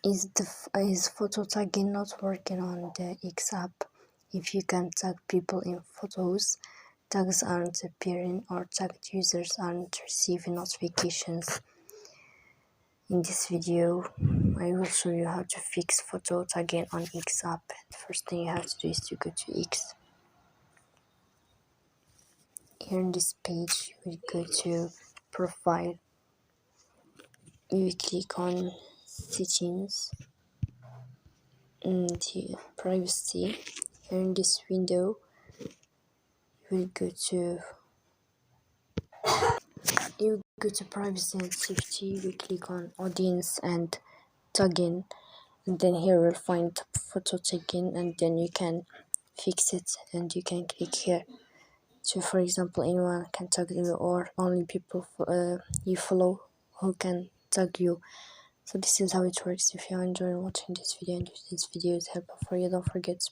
Is photo tagging not working on the X app? If you can tag people in photos, tags aren't appearing or tagged users aren't receiving notifications. In this video, I will show you how to fix photo tagging on X app. The first thing you have to do is to go to X. Here in this page, you will go to Profile. You will click on Settings and Privacy. Here in this window, you will go to Privacy and Safety. We click on Audience and Tagging, and then here we'll find photo tagging, and then you can fix it, and you can click here. So for example, anyone can tag you, or only people you follow who can tag you. So this is how it works. If you enjoy watching this video and if this video is helpful for you, don't forget to